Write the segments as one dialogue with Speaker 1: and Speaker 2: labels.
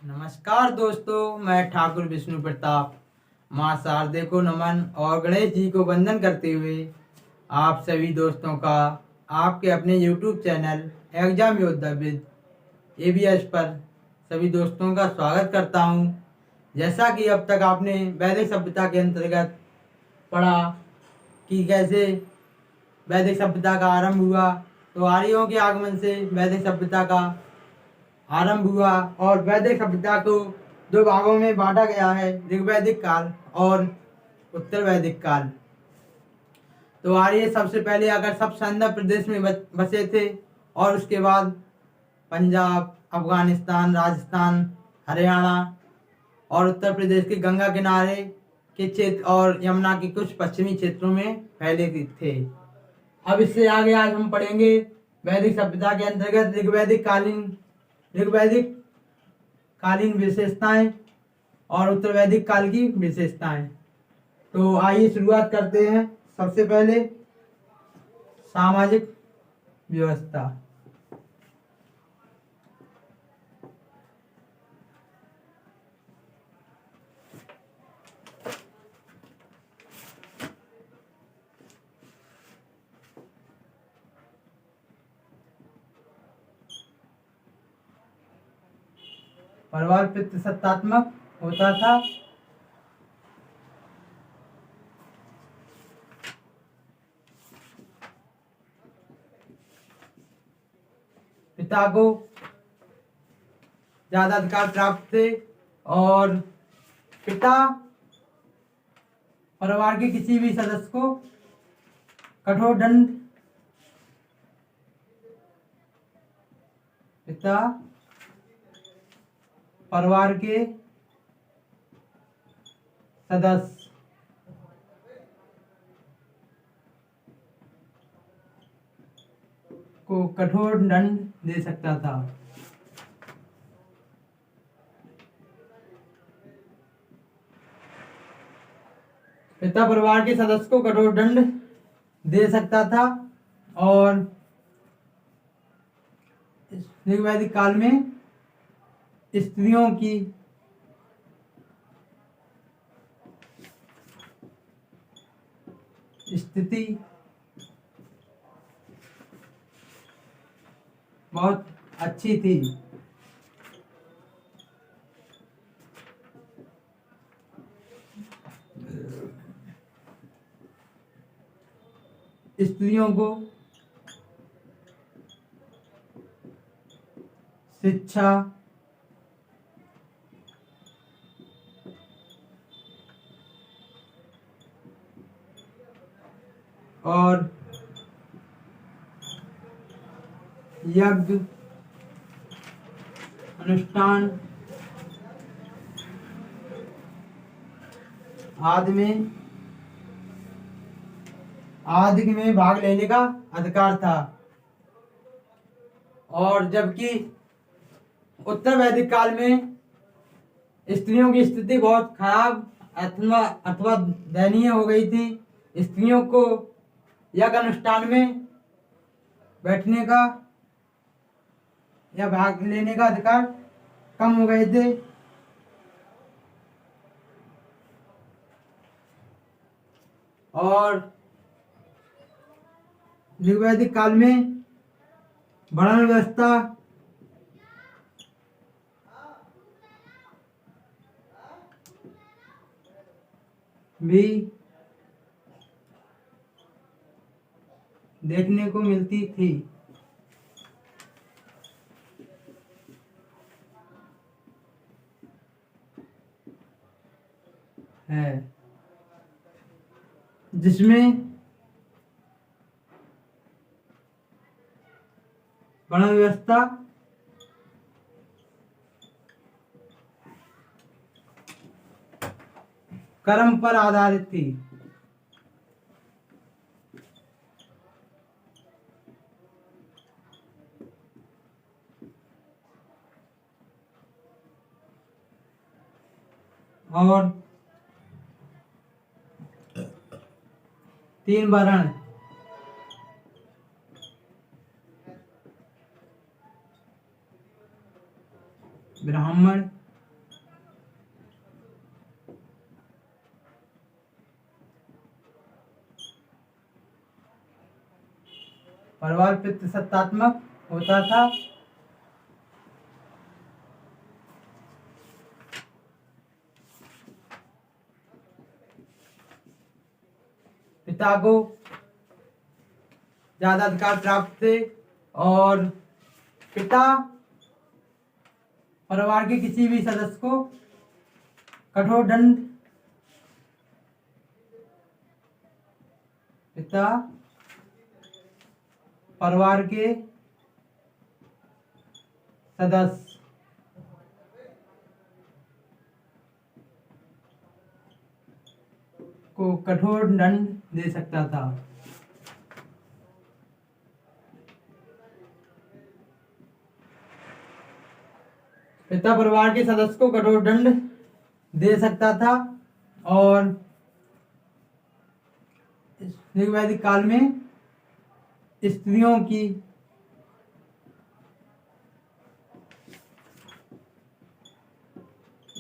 Speaker 1: नमस्कार दोस्तों, मैं ठाकुर विष्णु प्रताप माँ शारदे को नमन और गणेश जी को वंदन करते हुए आप सभी दोस्तों का आपके अपने YouTube चैनल एग्जाम योद्धा विद ABS पर सभी दोस्तों का स्वागत करता हूँ। जैसा कि अब तक आपने वैदिक सभ्यता के अंतर्गत पढ़ा कि कैसे वैदिक सभ्यता का आरंभ हुआ, तो आर्यों के आगमन से वैदिक सभ्यता का आरंभ हुआ और वैदिक सभ्यता को दो भागों में बांटा गया है, ऋग्वैदिक काल और उत्तर वैदिक काल। तो आर्य सबसे पहले आकर सब संदर्भ प्रदेश में बसे थे और उसके बाद पंजाब, अफगानिस्तान, राजस्थान, हरियाणा और उत्तर प्रदेश के गंगा किनारे के क्षेत्र और यमुना के कुछ पश्चिमी क्षेत्रों में फैले थे। अब इससे आगे आज हम पढ़ेंगे वैदिक सभ्यता के अंतर्गत ऋग्वैदिक कालीन विशेषताएं और उत्तर वैदिक काल की विशेषताएं। तो आइए शुरुआत करते हैं। सबसे पहले सामाजिक व्यवस्था। परिवार पितृसत्तात्मक होता था। पिता को ज्यादा अधिकार प्राप्त थे और पिता परिवार के किसी भी सदस्य को कठोर दंड पिता परिवार के सदस्य को कठोर दंड दे सकता था। पिता परिवार के सदस्य को कठोर दंड दे सकता था और ऋग्वैदिक काल में स्त्रियों की स्थिति बहुत अच्छी थी। स्त्रियों को शिक्षा और यज्ञ अनुष्ठान आदि में भाग लेने का अधिकार था। और जबकि उत्तर वैदिक काल में स्त्रियों की स्थिति बहुत खराब अथवा दयनीय हो गई थी। स्त्रियों को यज्ञ अनुष्ठान में बैठने का या भाग लेने का अधिकार कम हो गए थे। और ऋग्वैदिक काल में वर्ण व्यवस्था भी देखने को मिलती थी। जिसमें वर्ण व्यवस्था कर्म पर आधारित थी। और 3 वर्ण ब्राह्मण, परिवार प्रतिसत्तात्मक होता था। पिता को ज्यादा अधिकार प्राप्त थे और पिता परिवार के किसी भी सदस्य को कठोर दंड पिता परिवार के सदस्य को कठोर दंड दे सकता था। पिता परिवार के सदस्य को कठोर दंड दे सकता था और ऋग्वैदिक काल में स्त्रियों की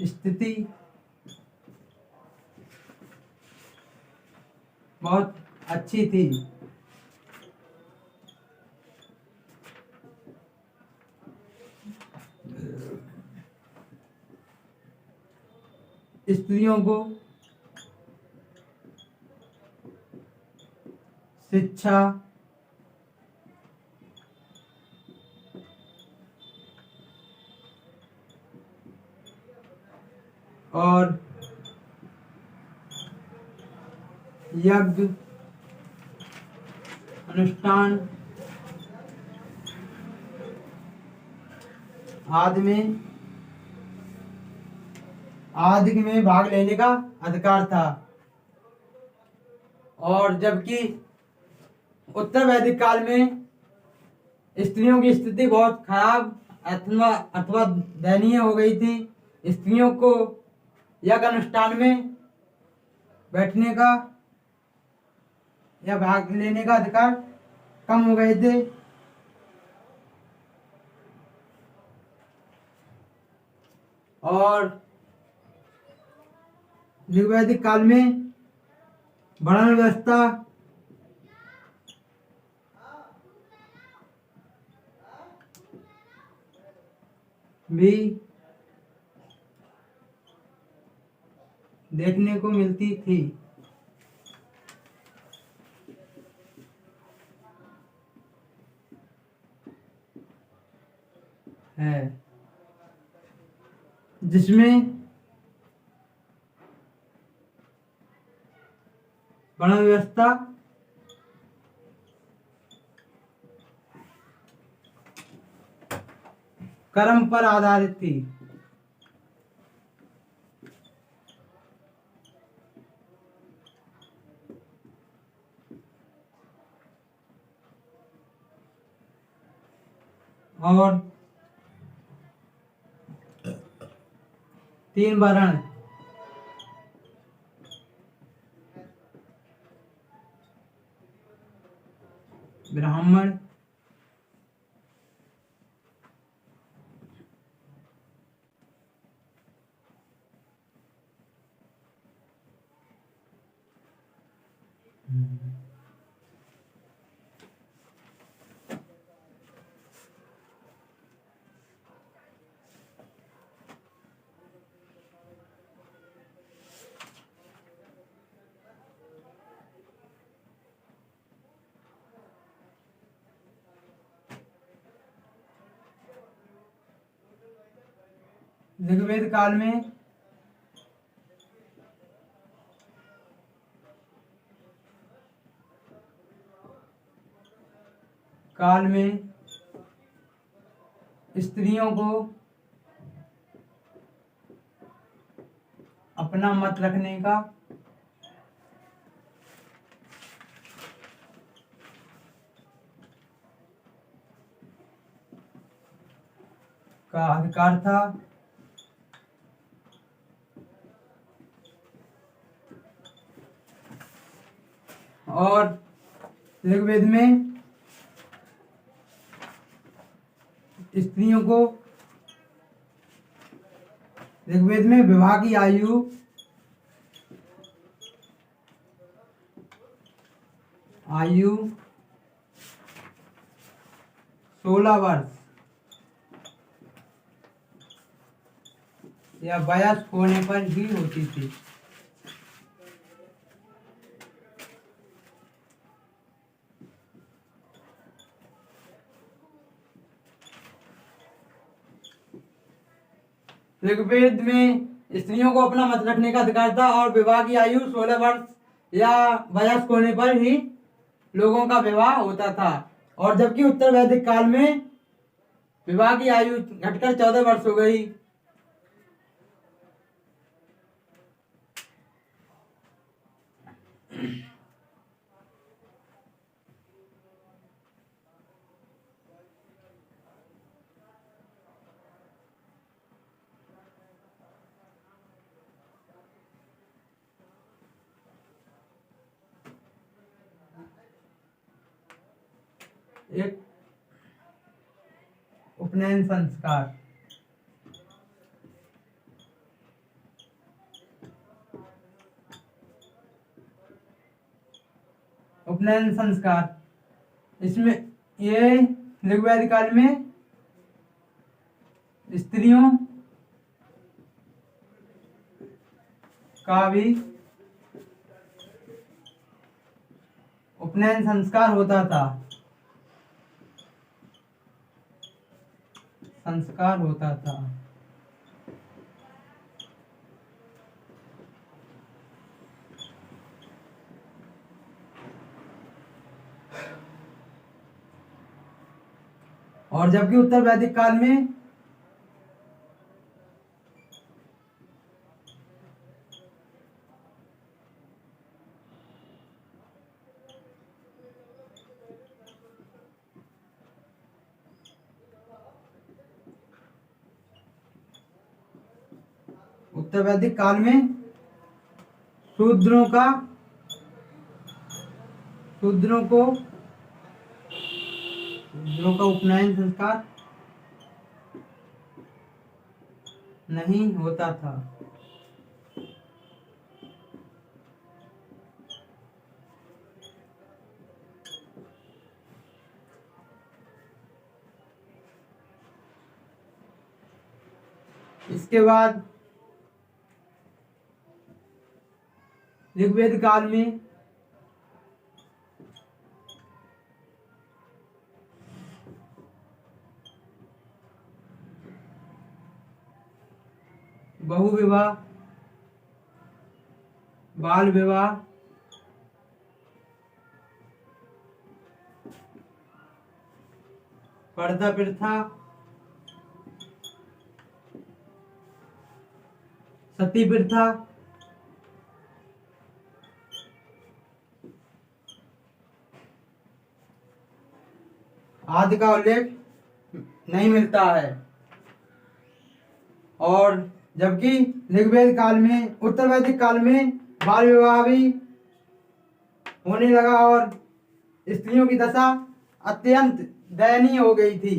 Speaker 1: स्थिति बहुत अच्छी थी। स्त्रियों को शिक्षा और यज्ञ अनुष्ठान आदि में भाग लेने का अधिकार था। और जबकि उत्तर वैदिक काल में स्त्रियों की स्थिति बहुत खराब अथवा दयनीय हो गई थी। स्त्रियों को यज्ञ अनुष्ठान में बैठने का या भाग लेने का अधिकार कम हो गए थे। और ऋग्वैदिक काल में वर्ण व्यवस्था भी देखने को मिलती थी। जिसमें वर्ण व्यवस्था कर्म पर आधारित थी। और 3 वर्ण ब्राह्मण, ऋग्वेद काल में स्त्रियों को अपना मत रखने का अधिकार था। और ऋग्वेद में स्त्रियों को ऋग्वेद में विवाह की आयु 16 वर्ष या वयस्क होने पर ही होती थी। ऋग्वेद में स्त्रियों को अपना मत रखने का अधिकार था और विवाह की आयु 16 वर्ष या वयस्क होने पर ही लोगों का विवाह होता था। और जबकि उत्तर वैदिक काल में विवाह की आयु घटकर 14 वर्ष हो गई। एक उपनयन संस्कार। उपनयन संस्कार इसमें ये ऋग्वेद काल में स्त्रियों का भी उपनयन संस्कार होता था। और जबकि उत्तर वैदिक काल में शूद्रों का उपनयन संस्कार नहीं होता था। इसके बाद ऋग्वेद काल में बहु विवाह, बाल विवाह, पर्दा प्रथा, सती प्रथा आदि का उल्लेख नहीं मिलता है। और जबकि ऋग्वेद काल में उत्तर वैदिक काल में बाल विवाह भी होने लगा और स्त्रियों की दशा अत्यंत दयनीय हो गई थी।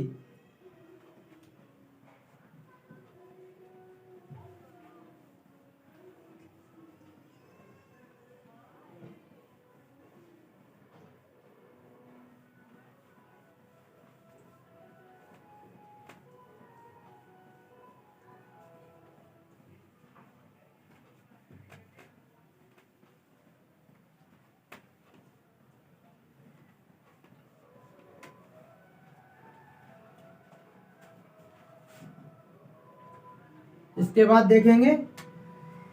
Speaker 1: इसके बाद देखेंगे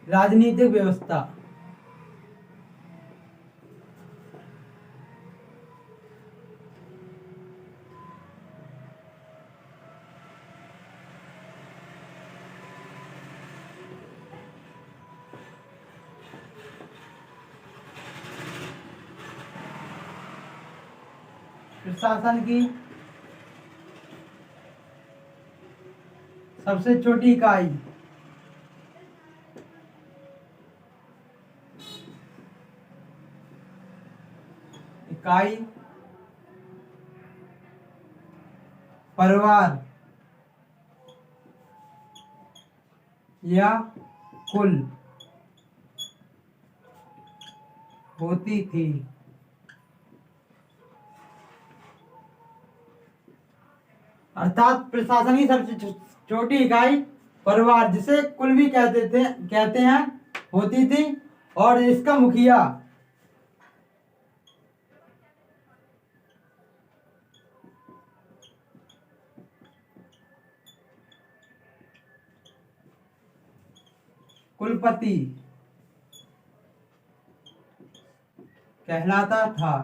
Speaker 1: राजनीतिक व्यवस्था। प्रशासन की सबसे छोटी इकाई परिवार या कुल होती थी। अर्थात प्रशासन की सबसे छोटी इकाई परिवार, जिसे कुल भी कहते हैं, होती थी। और इसका मुखिया कुलपति कहलाता था।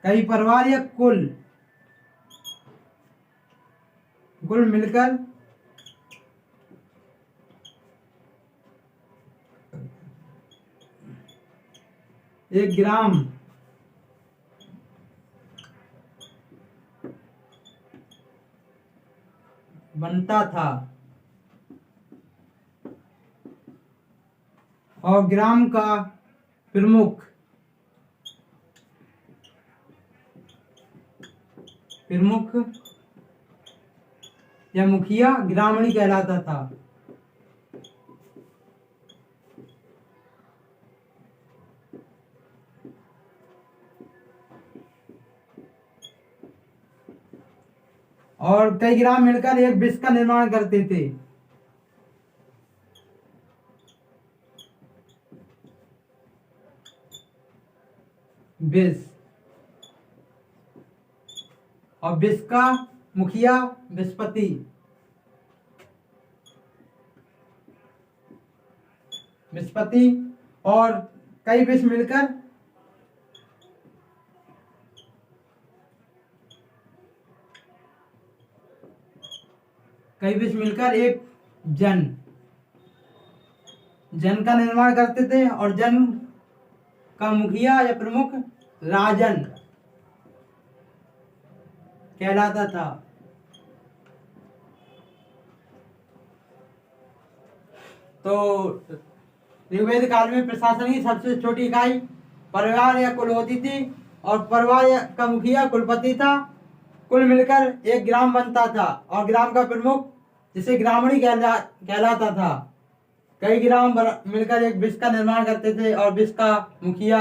Speaker 1: कई परिवार या कुल मिलकर एक ग्राम बनता था और ग्राम का प्रमुख या मुखिया ग्रामीण कहलाता था। और कई ग्राम मिलकर एक विश्व का निर्माण करते थे। विश्व और विश्व का मुखिया विस्पति। और कई विश्व मिलकर एक जन का निर्माण करते थे। और जन का मुखिया या प्रमुख राजन कहलाता था। तो ऋग्वेद काल में प्रशासन की सबसे छोटी इकाई परिवार या कुल होती थी और परिवार का मुखिया कुलपति था। कुल मिलकर एक ग्राम बनता था और ग्राम का प्रमुख जिसे ग्रामीण कहलाता था। कई ग्राम मिलकर एक विश्व का निर्माण करते थे और विश्व का मुखिया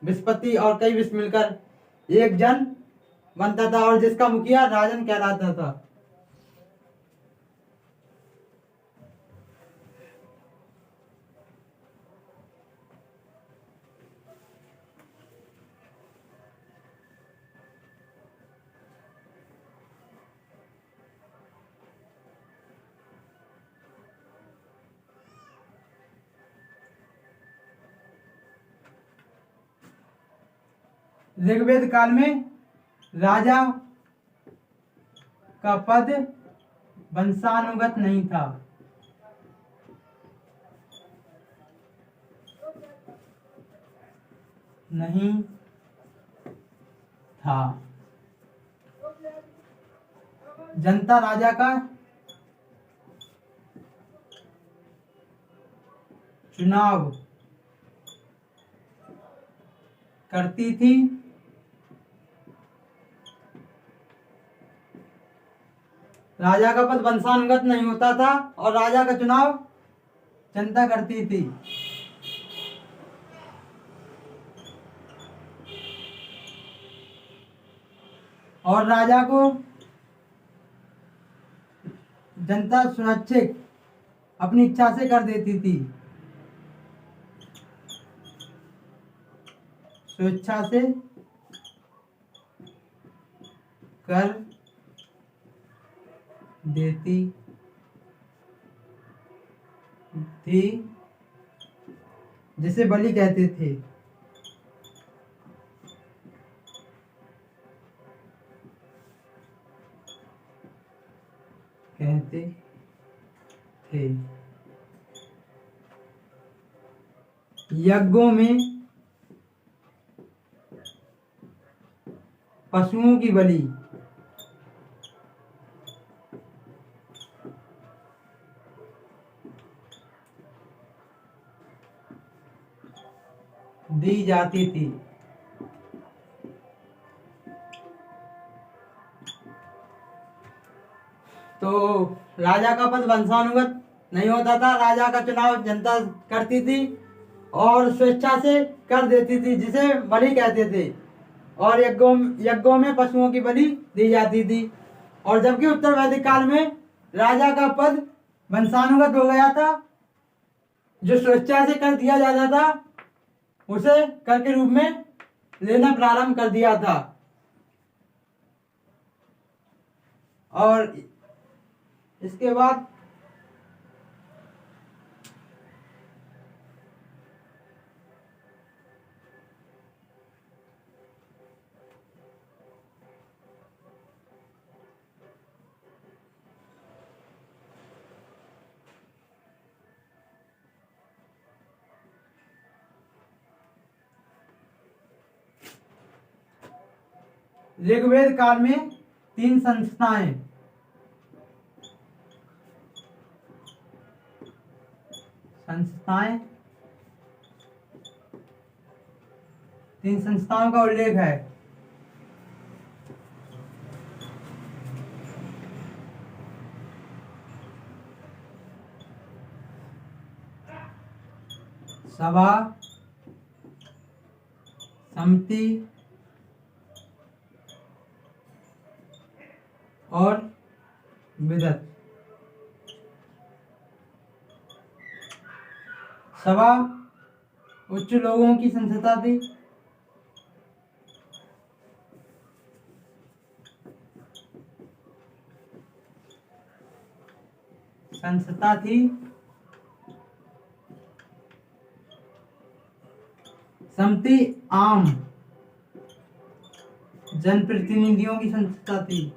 Speaker 1: विस्पति और कई विश्व मिलकर एक जन बनता था और जिसका मुखिया राजन कहलाता था। ऋग्वेद काल में राजा का पद वंशानुगत नहीं था। जनता राजा का चुनाव करती थी। राजा का पद वंशानुगत नहीं होता था और राजा का चुनाव जनता करती थी। और राजा को जनता स्वैच्छिक अपनी इच्छा से कर देती थी। स्वेच्छा से कर देती थी, जिसे बलि कहते थे। यज्ञों में पशुओं की बलि दी जाती थी। तो राजा का पद वंशानुगत नहीं होता था। राजा का चुनाव जनता करती थी और स्वेच्छा से कर देती थी, जिसे बलि कहते थे। और यज्ञों में पशुओं की बलि दी जाती थी। और जबकि उत्तर वैदिक काल में राजा का पद वंशानुगत हो गया था, जो स्वेच्छा से कर दिया जाता था उसे कर के रूप में लेना प्रारंभ कर दिया था। और इसके बाद ऋग्वेद काल में 3 संस्थाएं तीन संस्थाओं का उल्लेख है। सभा, समिति और विदत। सभा उच्च लोगों की संस्था थी। समिति आम जनप्रतिनिधियों की संस्था थी।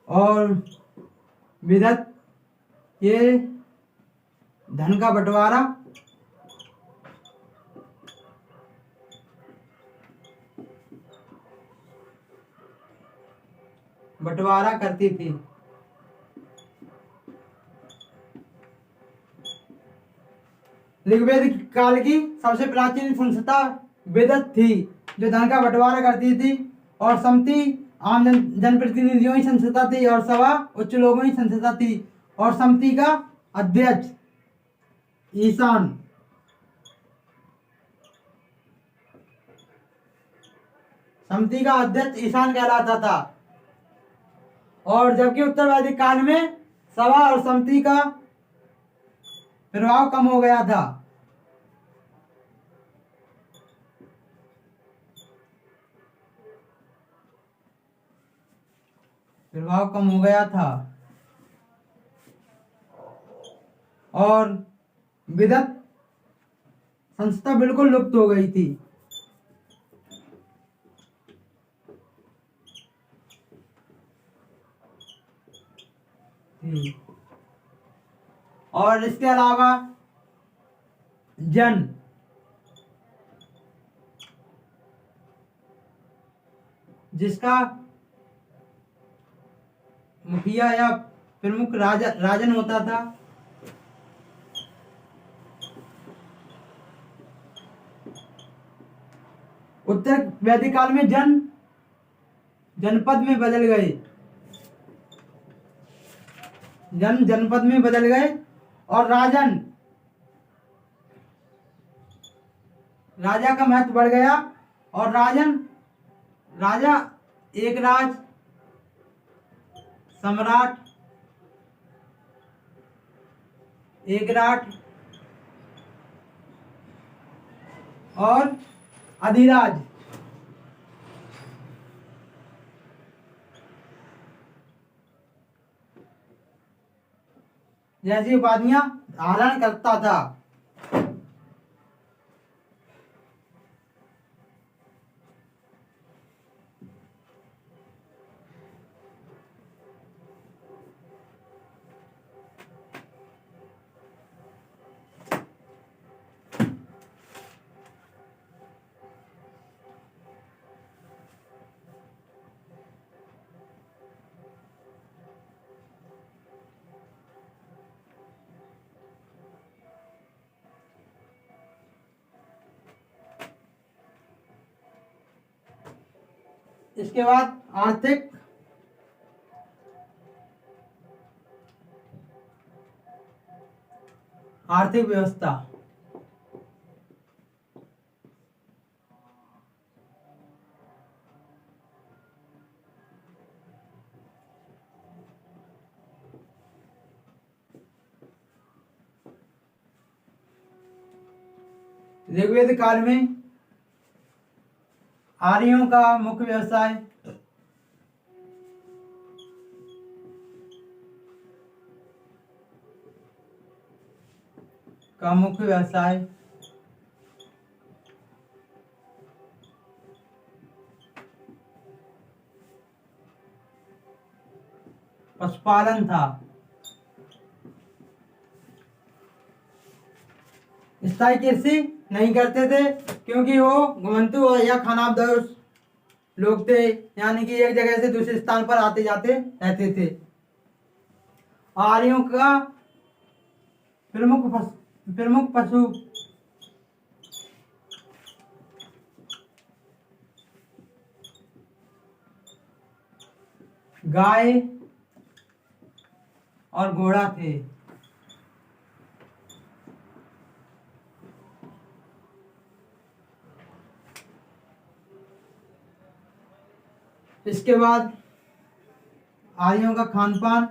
Speaker 1: और विदत ये धन का बंटवारा करती थी। ऋग्वेद काल की सबसे प्राचीन संस्था विदत थी, जो धन का बंटवारा करती थी। और समिति आम जनप्रतिनिधियों की संस्था थी। और सभा उच्च लोगों की संस्था थी। और समिति का अध्यक्ष ईशान कहलाता था। और जबकि उत्तर वैदिक काल में सभा और समिति का प्रभाव कम हो गया था। और विदत संस्था बिल्कुल लुप्त हो गई थी। और इसके अलावा जन जिसका मुखिया या प्रमुख राजन होता था, उत्तर वैदिक काल में जनपद में बदल गए। जनपद में बदल गए और राजा का महत्व बढ़ गया। और राजा एक राज, सम्राट, और अधिराज जैसी उपाधियां धारण करता था। इसके बाद आर्थिक आर्थिक व्यवस्था। ऋग्वेद काल में आर्यों का मुख्य व्यवसाय पशुपालन था। स्थायी कृषि नहीं करते थे क्योंकि वो घुमंतु या खानाबदोश लोग थे, यानी कि एक जगह से दूसरे स्थान पर आते जाते रहते थे। आर्यों का प्रमुख पशु गाय और घोड़ा थे। इसके बाद आर्यों का खान पान।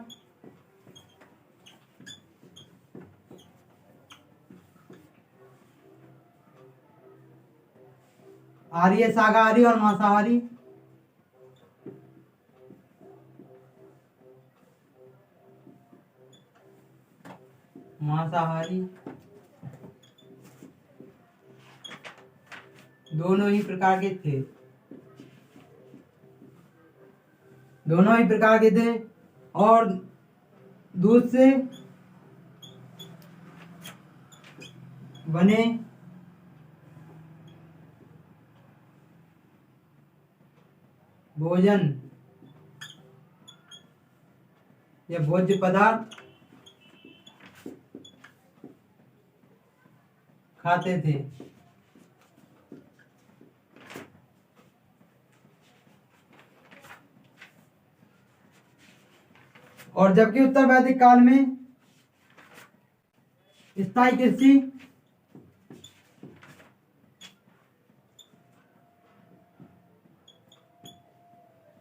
Speaker 1: आर्य शाकाहारी और मांसाहारी। दोनों ही प्रकार के थे। और दूध से बने भोजन या भोज्य पदार्थ खाते थे। और जबकि उत्तर वैदिक काल में स्थायी कृषि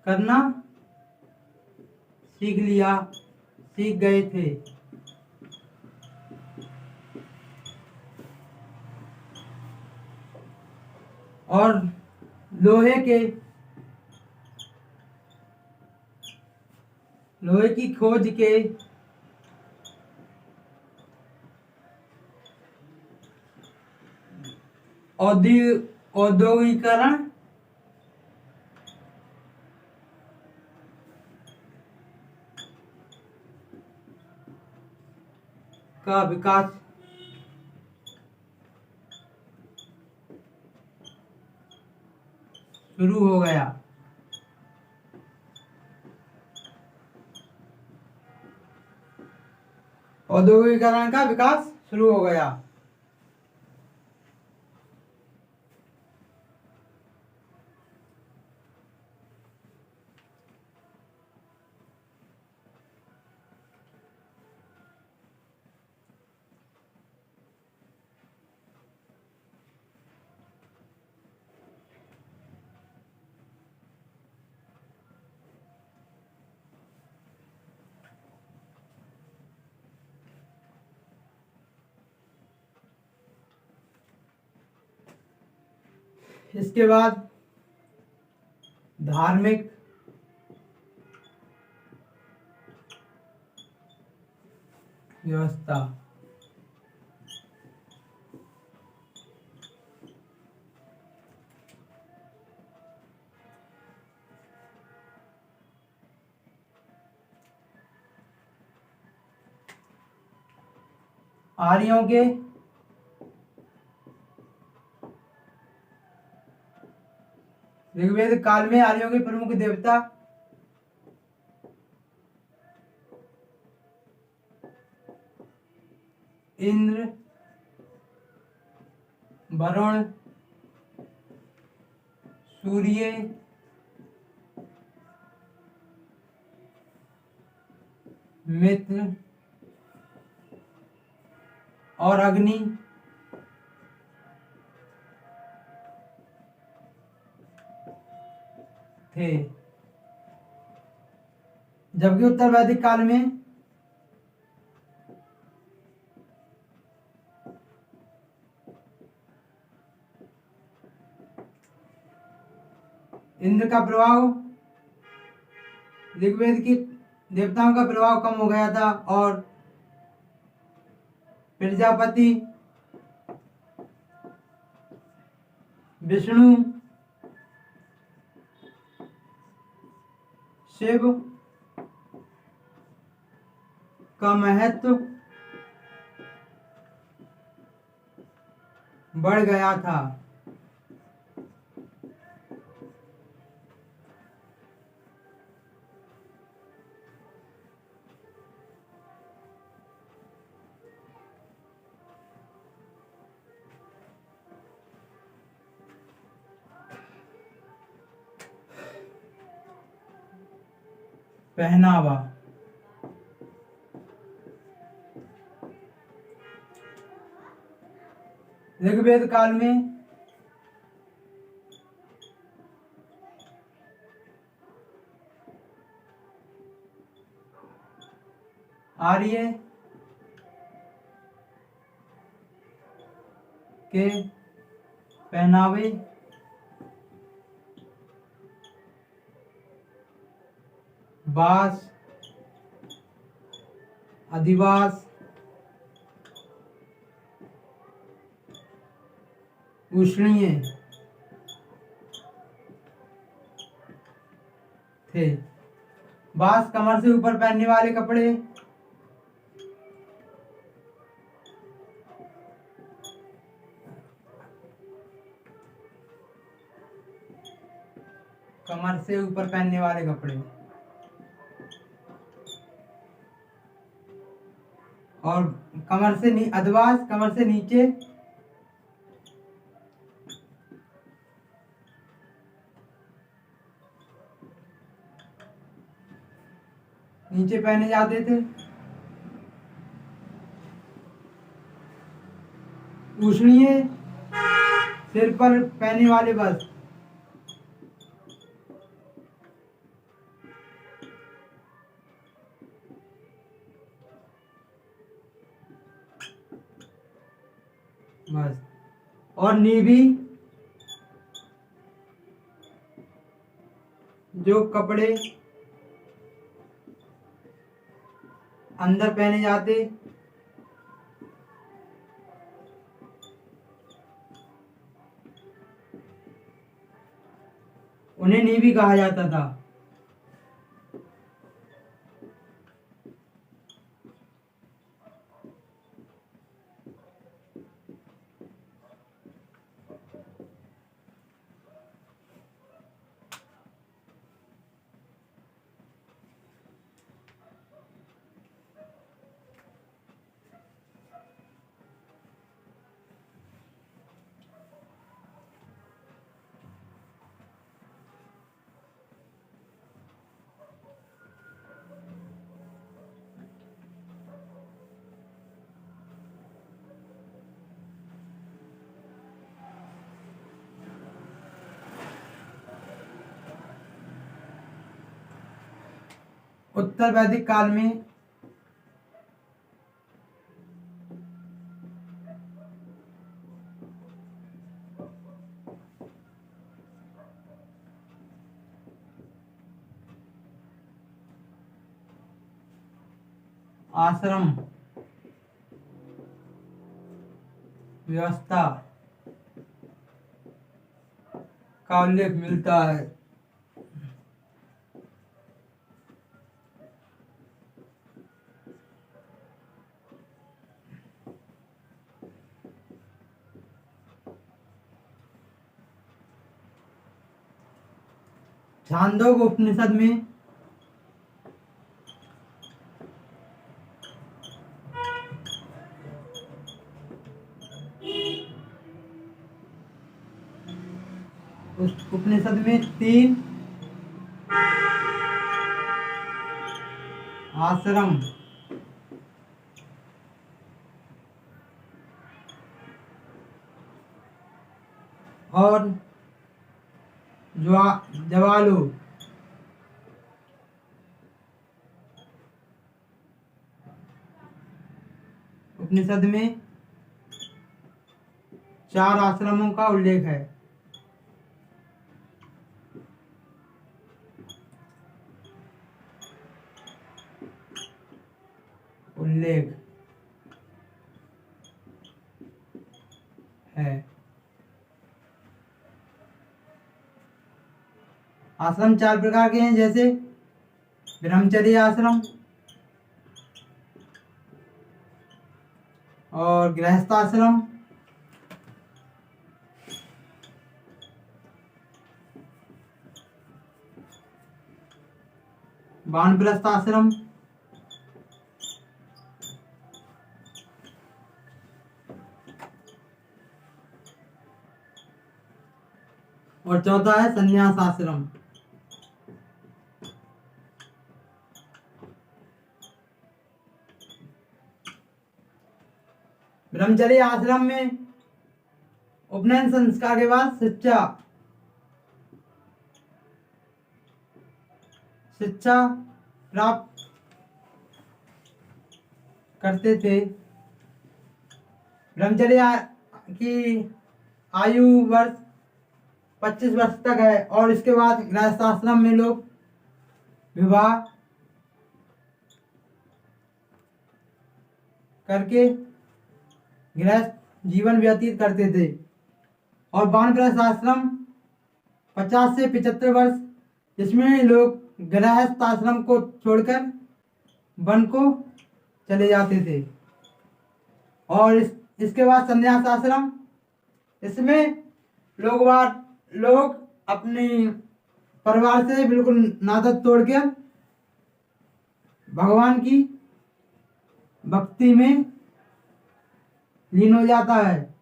Speaker 1: करना सीख गए थे। और लोहे की खोज के औद्योगिकरण का विकास शुरू हो गया। औद्योगिकरण का विकास शुरू हो गया। इसके बाद धार्मिक व्यवस्था। आर्यों के ऋग्वेद काल में आर्यों के प्रमुख देवता इंद्र, वरुण, सूर्य, मित्र, और अग्नि थे, जबकि उत्तर वैदिक काल में इंद्र का प्रभाव, ऋग्वेद की देवताओं का प्रभाव कम हो गया था और प्रजापति विष्णु, शिव का महत्व बढ़ गया था। पहनावा, ऋग्वेद काल में आर्य के पहनावे बास, अधिवास, उष्णीय थे। बास कमर से ऊपर पहनने वाले कपड़े, कमर से ऊपर पहनने वाले कपड़े, और कमर से अधवास कमर से नीचे पहने जाते थे। उष्णीय सिर पर पहने वाले वस्त्र, बस, और नीवी जो कपड़े अंदर पहने जाते, उन्हें नीवी कहा जाता था। उत्तर वैदिक काल में आश्रम व्यवस्था का उल्लेख मिलता है। छांदोग्य उपनिषद में उस उपनिषद में 3 आश्रम और जवालु। उपनिषद में 4 आश्रमों का उल्लेख है। आश्रम 4 प्रकार के हैं, जैसे ब्रह्मचर्य आश्रम और गृहस्थ आश्रम, वानप्रस्थ आश्रम और चौथा है संन्यास आश्रम। ब्रह्मचर्य आश्रम में उपनयन संस्कार के बाद शिक्षा प्राप्त करते थे। ब्रह्मचर्य की आयु वर्ष 25 वर्ष तक है और इसके बाद गृहस्थ आश्रम में लोग विवाह करके गृहस्थ जीवन व्यतीत करते थे। और वानप्रस्थ आश्रम 50 से 75 वर्ष, जिसमें लोग गृहस्थ आश्रम को छोड़कर वन को चले जाते थे। और इसके बाद संन्यास आश्रम, इसमें लोग अपने परिवार से बिल्कुल नाता तोड़कर भगवान की भक्ति में लीन हो जाता है।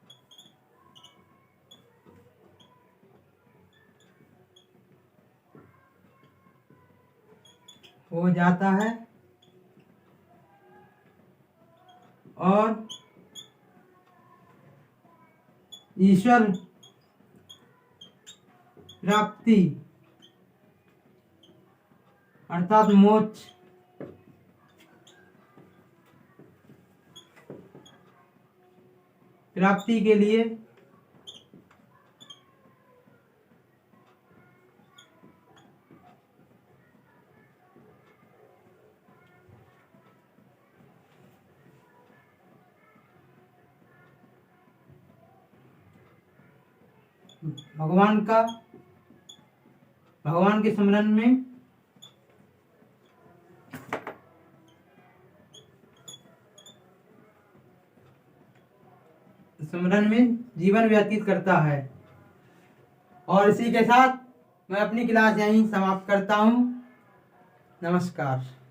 Speaker 1: और ईश्वर प्राप्ति अर्थात मोक्ष प्राप्ति के लिए भगवान के स्मरण में जीवन व्यतीत करता है। और इसी के साथ मैं अपनी क्लास यहीं समाप्त करता हूँ। नमस्कार।